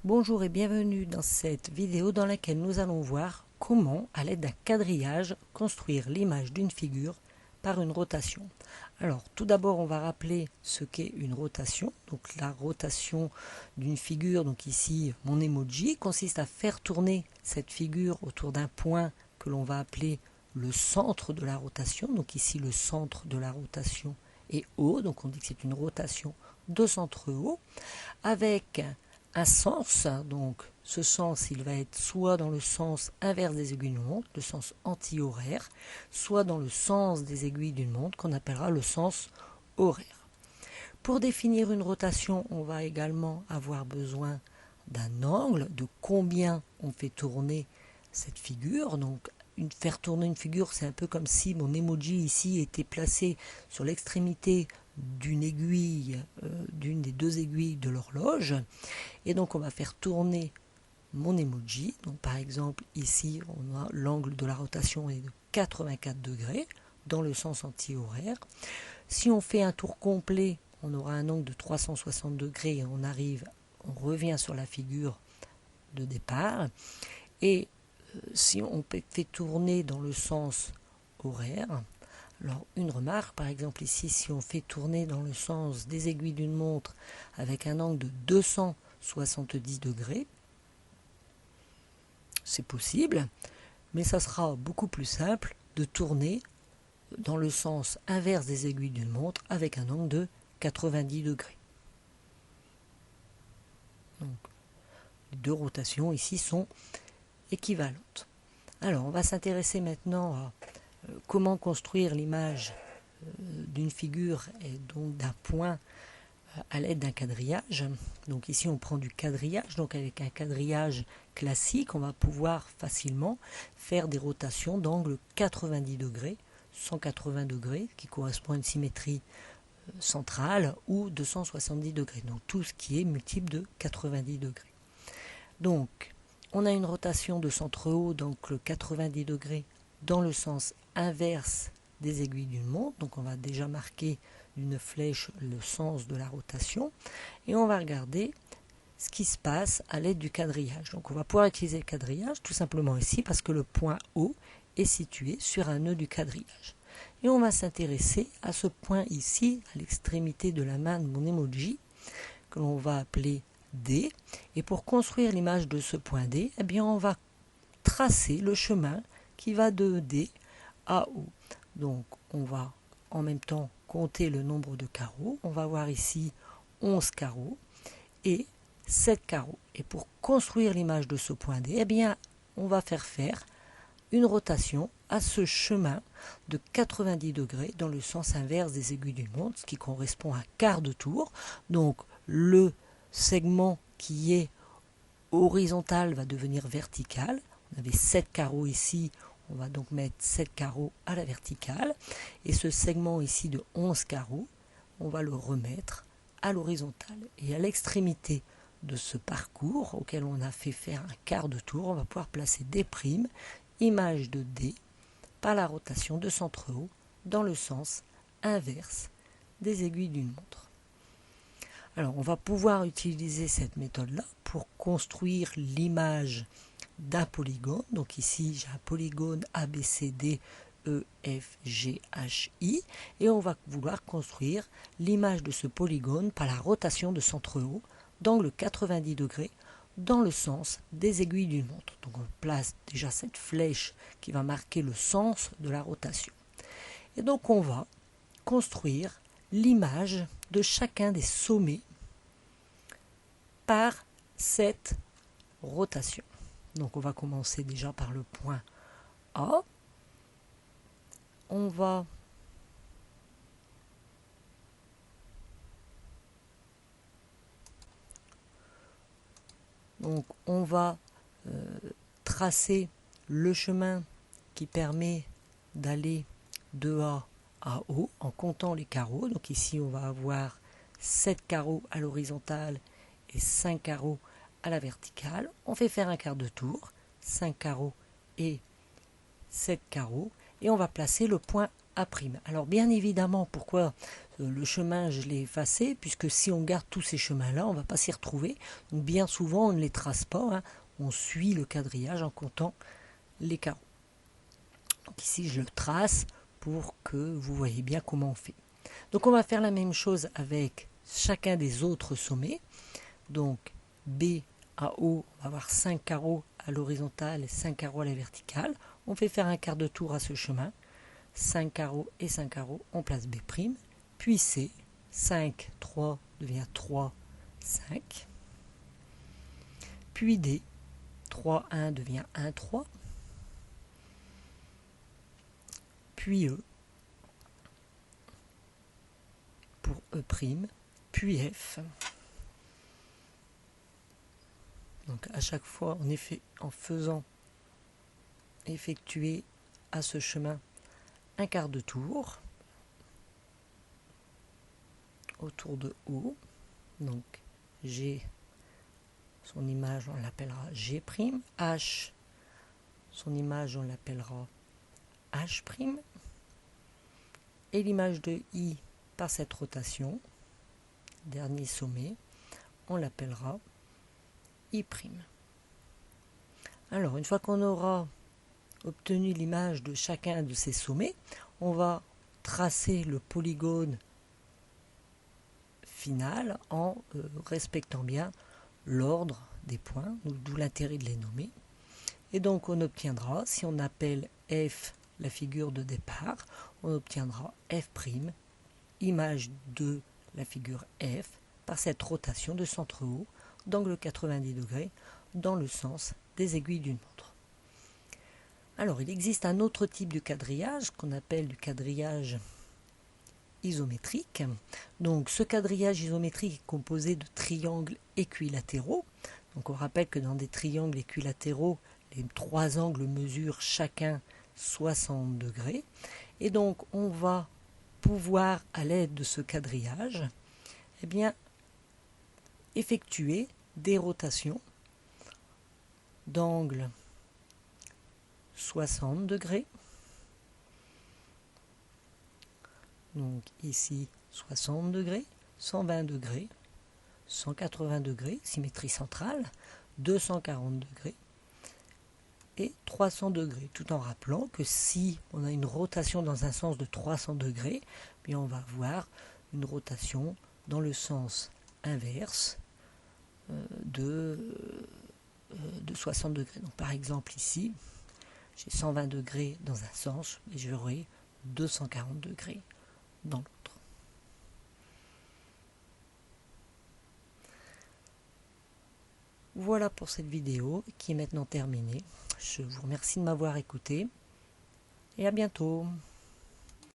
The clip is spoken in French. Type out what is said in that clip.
Bonjour et bienvenue dans cette vidéo dans laquelle nous allons voir comment, à l'aide d'un quadrillage, construire l'image d'une figure par une rotation. Alors, tout d'abord, on va rappeler ce qu'est une rotation. Donc, la rotation d'une figure, donc ici, mon emoji, consiste à faire tourner cette figure autour d'un point que l'on va appeler le centre de la rotation. Donc, ici, le centre de la rotation est O. Donc, on dit que c'est une rotation de centre O avec un sens, donc ce sens il va être soit dans le sens inverse des aiguilles d'une montre, le sens anti-horaire, soit dans le sens des aiguilles d'une montre qu'on appellera le sens horaire. Pour définir une rotation, on va également avoir besoin d'un angle, de combien on fait tourner cette figure. Donc faire tourner une figure, c'est un peu comme si mon emoji ici était placé sur l'extrémité d'une aiguille, d'une des deux aiguilles de l'horloge. Et donc on va faire tourner mon emoji. Donc par exemple ici on a l'angle de la rotation est de 84 degrés dans le sens anti-horaire. Si on fait un tour complet, on aura un angle de 360 degrés et on revient sur la figure de départ. Et si on fait tourner dans le sens horaire, alors une remarque, par exemple ici, si on fait tourner dans le sens des aiguilles d'une montre avec un angle de 270 degrés, c'est possible, mais ça sera beaucoup plus simple de tourner dans le sens inverse des aiguilles d'une montre avec un angle de 90 degrés. Donc, les deux rotations ici sont équivalentes. Alors, on va s'intéresser maintenant à comment construire l'image d'une figure et donc d'un point à l'aide d'un quadrillage. Donc ici on prend du quadrillage, donc avec un quadrillage classique on va pouvoir facilement faire des rotations d'angle 90 degrés, 180 degrés qui correspond à une symétrie centrale ou 270 degrés, donc tout ce qui est multiple de 90 degrés. Donc on a une rotation de centre haut, donc le 90 degrés dans le sens inverse des aiguilles d'une montre, donc on va déjà marquer d'une flèche le sens de la rotation et on va regarder ce qui se passe à l'aide du quadrillage. Donc on va pouvoir utiliser le quadrillage tout simplement ici parce que le point O est situé sur un nœud du quadrillage. Et on va s'intéresser à ce point ici, à l'extrémité de la main de mon emoji, que l'on va appeler D. Et pour construire l'image de ce point D, eh bien on va tracer le chemin qui va de D à O. Donc on va en même temps compter le nombre de carreaux. On va voir ici 11 carreaux et 7 carreaux. Et pour construire l'image de ce point D, eh bien, on va faire une rotation à ce chemin de 90 degrés dans le sens inverse des aiguilles d'une montre, ce qui correspond à un quart de tour. Donc le segment qui est horizontal va devenir vertical. On avait 7 carreaux ici, on va donc mettre 7 carreaux à la verticale. Et ce segment ici de 11 carreaux, on va le remettre à l'horizontale. Et à l'extrémité de ce parcours, auquel on a fait faire un quart de tour, on va pouvoir placer des primes, image de D, par la rotation de centre haut, dans le sens inverse des aiguilles d'une montre. Alors, on va pouvoir utiliser cette méthode-là pour construire l'image d'un polygone. Donc ici, j'ai un polygone ABCD, EFGHI et on va vouloir construire l'image de ce polygone par la rotation de centre haut d'angle 90 degrés dans le sens des aiguilles d'une montre. Donc on place déjà cette flèche qui va marquer le sens de la rotation. Et donc on va construire l'image de chacun des sommets par cette rotation. Donc on va commencer déjà par le point A. On va tracer le chemin qui permet d'aller de A à O en comptant les carreaux. Donc ici on va avoir 7 carreaux à l'horizontale et 5 carreaux à la verticale. On fait faire un quart de tour, 5 carreaux et 7 carreaux, et on va placer le point A'. Alors bien évidemment, pourquoi le chemin, je l'ai effacé, puisque si on garde tous ces chemins-là, on ne va pas s'y retrouver. Donc bien souvent, on ne les trace pas, hein. On suit le quadrillage en comptant les carreaux. Donc ici, je le trace pour que vous voyez bien comment on fait. Donc on va faire la même chose avec chacun des autres sommets. Donc B à O, on va avoir 5 carreaux à l'horizontale et 5 carreaux à la verticale. On fait faire un quart de tour à ce chemin. 5 carreaux et 5 carreaux, on place B'. Puis C, 5, 3 devient 3, 5. Puis D, 3, 1 devient 1, 3. Puis E, pour E', puis F. Donc à chaque fois, en faisant effectuer à ce chemin un quart de tour autour de O. Donc G, son image, on l'appellera G'. H, son image, on l'appellera H'. Et l'image de I, par cette rotation, dernier sommet, on l'appellera I'. Alors, une fois qu'on aura obtenu l'image de chacun de ces sommets, on va tracer le polygone final en respectant bien l'ordre des points, d'où l'intérêt de les nommer. Et donc on obtiendra, si on appelle F la figure de départ, on obtiendra F', image de la figure F, par cette rotation de centre haut, d'angle 90 degrés, dans le sens des aiguilles d'une montre. Alors il existe un autre type de quadrillage qu'on appelle du quadrillage isométrique. Donc ce quadrillage isométrique est composé de triangles équilatéraux. Donc on rappelle que dans des triangles équilatéraux, les trois angles mesurent chacun 60 degrés. Et donc on va pouvoir, à l'aide de ce quadrillage, effectuer des rotations d'angle 60 degrés. Donc ici 60 degrés, 120 degrés, 180 degrés, symétrie centrale, 240 degrés et 300 degrés. Tout en rappelant que si on a une rotation dans un sens de 300 degrés, bien on va avoir une rotation dans le sens inverse de 60 degrés. Donc par exemple ici, j'ai 120 degrés dans un sens et j'aurai 240 degrés dans l'autre. Voilà pour cette vidéo qui est maintenant terminée. Je vous remercie de m'avoir écouté et à bientôt.